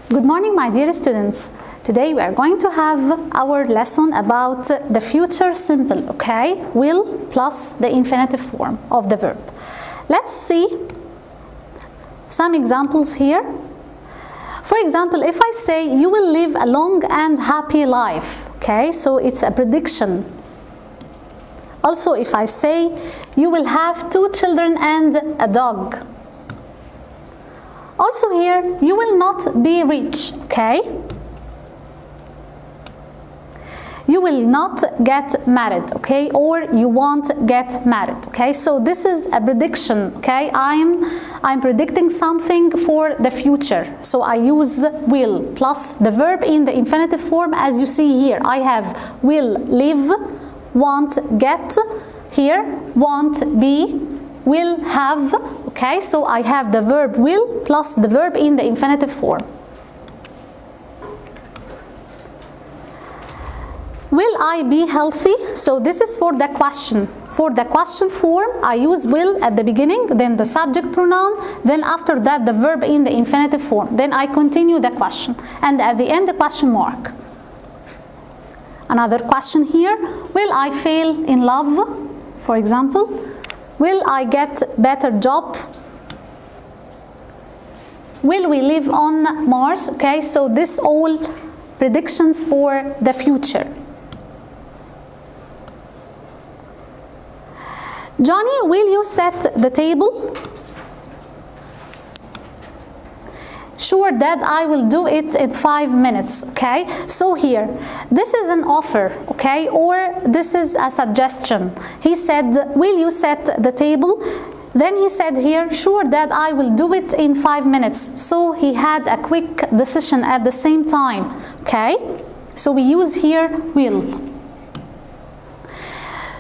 Good morning, my dear students. Today we are going to have our lesson about the future simple, okay? Will plus the infinitive form of the verb. Let's see some examples here. For example, if I say you will live a long and happy life, okay? So it's a prediction. Also, if I say you will have 2 children and a dog. Also here, you will not be rich, okay? You will not get married, okay? Or you won't get married, okay? So this is a prediction, okay? I'm predicting something for the future. So I use will plus the verb in the infinitive form as you see here. I have will live, won't get, here won't be, will have, okay? So I have the verb will plus the verb in the infinitive form. Will I be healthy? So this is for the question. For the question form, I use will at the beginning, then the subject pronoun, then after that the verb in the infinitive form. Then I continue the question, and at the end the question mark. Another question here, will I fail in love? For example, will I get better job? Will we live on Mars? Okay, so this all predictions for the future. Johnny, will you set the table? Sure, Dad, I will do it in 5 minutes, okay? So here, this is an offer, okay? Or this is a suggestion. He said, will you set the table? Then he said here, sure, Dad, I will do it in 5 minutes. So he had a quick decision at the same time, okay? So we use here will.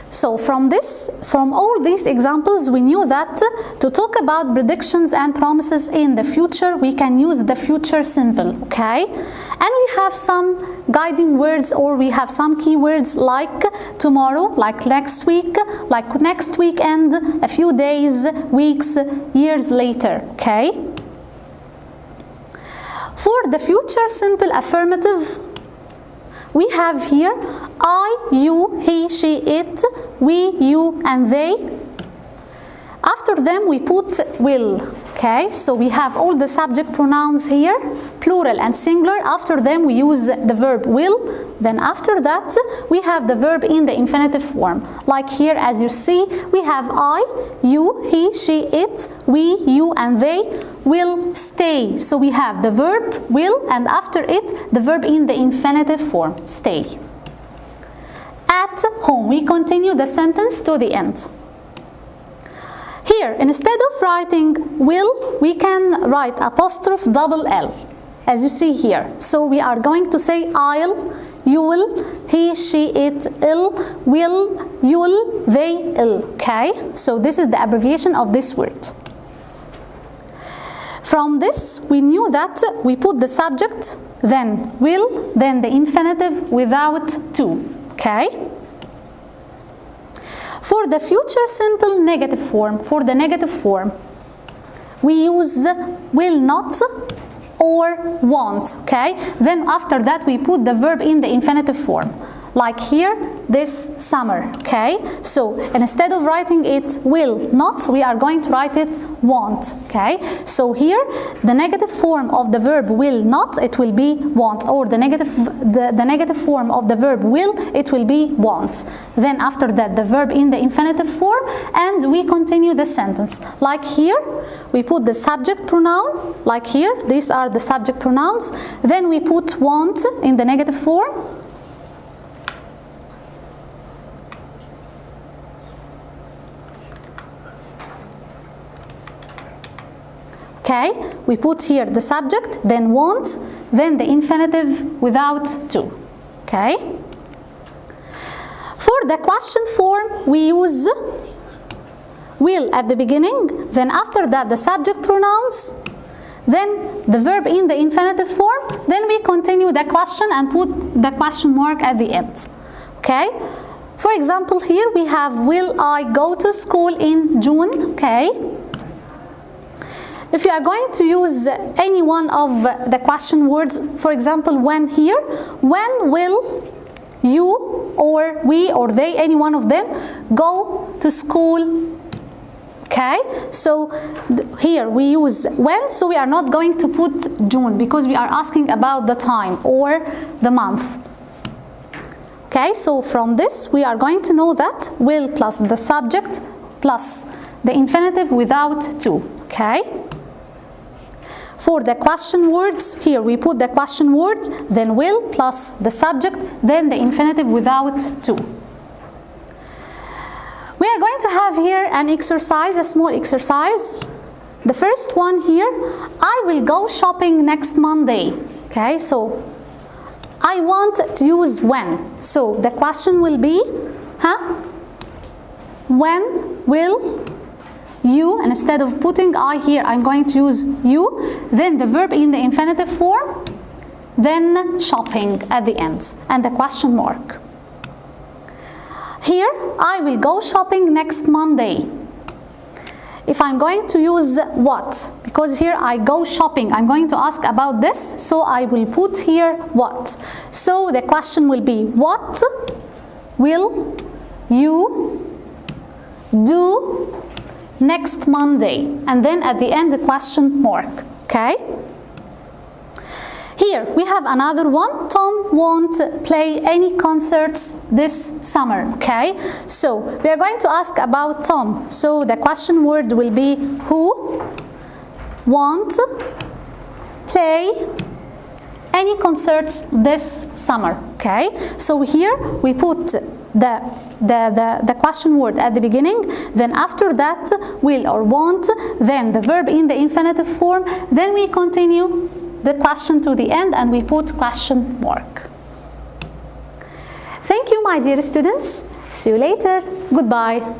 So from all these examples, we knew that to talk about predictions and promises in the future, we can use the future simple, okay? And we have some guiding words, or we have some keywords like tomorrow, like next week, like next weekend, a few days, weeks, years later, okay? For the future simple affirmative, we have here I, you, he, she, it, we, you, and they. After them we put will, okay? So we have all the subject pronouns here, plural and singular. After them we use the verb will. Then after that we have the verb in the infinitive form. Like here as you see, we have I, you, he, she, it, we, you, and they will stay. So we have the verb will, and after it the verb in the infinitive form, stay. At home, we continue the sentence to the end. Here, instead of writing will, we can write apostrophe double L, as you see here. So we are going to say I'll, you'll, he, she, it, ill, will, you'll, they, ill, okay? So this is the abbreviation of this word. From this, we knew that we put the subject, then will, then the infinitive without to, okay? For the future simple negative form, for the negative form, we use will not or won't, okay? Then after that we put the verb in the infinitive form. Like here, this summer, okay? So instead of writing it will not, we are going to write it won't, okay? So here, the negative form of the verb will not, it will be won't, or the negative form of the verb will, it will be won't. Then after that, the verb in the infinitive form, and we continue the sentence. Like here, we put the subject pronoun, like here, these are the subject pronouns. Then we put won't in the negative form. Okay, we put here the subject, then won't, then the infinitive without to, okay? For the question form, we use will at the beginning, then after that the subject pronouns, then the verb in the infinitive form, then we continue the question and put the question mark at the end, okay? For example, here we have will I go to school in June, okay? if you are going to use any one of the question words, for example, when here, when will you or we or they, any one of them, go to school? Okay, so here we use when, so we are not going to put June because we are asking about the time or the month. Okay, so from this we are going to know that will plus the subject plus the infinitive without to. Okay, for the question words, here we put the question words, then will plus the subject, then the infinitive without to. We are going to have here an exercise, a small exercise. The first one here, I will go shopping next Monday. Okay, so I want to use when. So the question will be, when will you, and instead of putting I here, I'm going to use you, then the verb in the infinitive form, then shopping at the end, and the question mark. Here, I will go shopping next Monday. If I'm going to use what, because here I go shopping, I'm going to ask about this, so I will put here what. So the question will be, what will you do next Monday? And then at the end, the question mark. Okay? Here we have another one. Tom won't play any concerts this summer. Okay, so we are going to ask about Tom. So the question word will be who won't play any concerts this summer. Okay, so here we put the question word at the beginning, then after that will or won't, then the verb in the infinitive form, then we continue the question to the end and we put question mark. Thank you, my dear students. See you later. Goodbye.